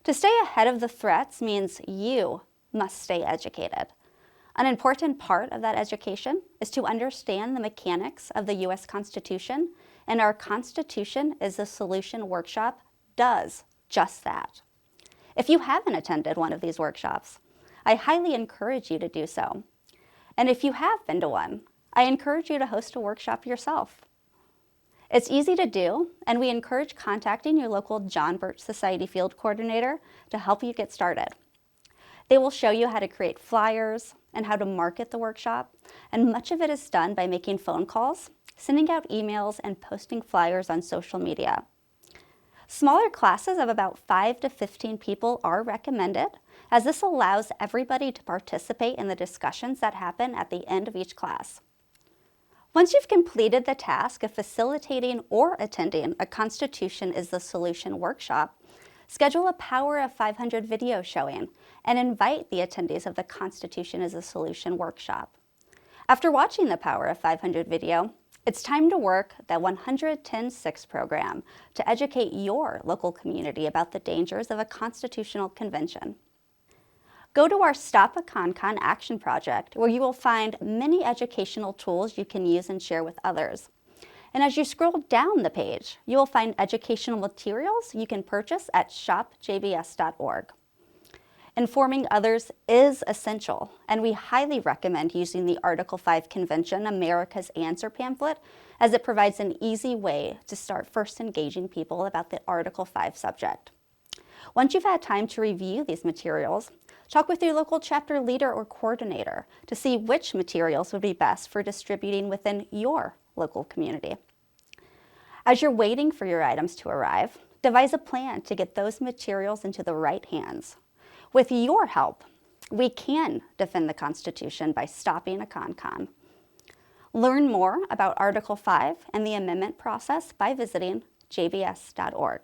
To stay ahead of the threats means you must stay educated. An important part of that education is to understand the mechanics of the U.S. Constitution, and our Constitution is the Solution Workshop does just that. If you haven't attended one of these workshops, I highly encourage you to do so. And if you have been to one, I encourage you to host a workshop yourself. It's easy to do, and we encourage contacting your local John Birch Society Field Coordinator to help you get started. They will show you how to create flyers and how to market the workshop, and much of it is done by making phone calls, sending out emails, and posting flyers on social media. Smaller classes of about 5 to 15 people are recommended, as this allows everybody to participate in the discussions that happen at the end of each class. Once you've completed the task of facilitating or attending a Constitution is the Solution workshop, schedule a Power of 500 video showing and invite the attendees of the Constitution is a Solution workshop. After watching the Power of 500 video, it's time to work the 110.6 program to educate your local community about the dangers of a constitutional convention. Go to our Stop a ConCon action project, where you will find many educational tools you can use and share with others. And as you scroll down the page, you will find educational materials you can purchase at shopjbs.org. Informing others is essential, and we highly recommend using the Article 5 Convention America's Answer pamphlet, as it provides an easy way to start first engaging people about the Article 5 subject. Once you've had time to review these materials, talk with your local chapter leader or coordinator to see which materials would be best for distributing within your local community. As you're waiting for your items to arrive, devise a plan to get those materials into the right hands. With your help, we can defend the Constitution by stopping a ConCon. Learn more about Article 5 and the amendment process by visiting jbs.org.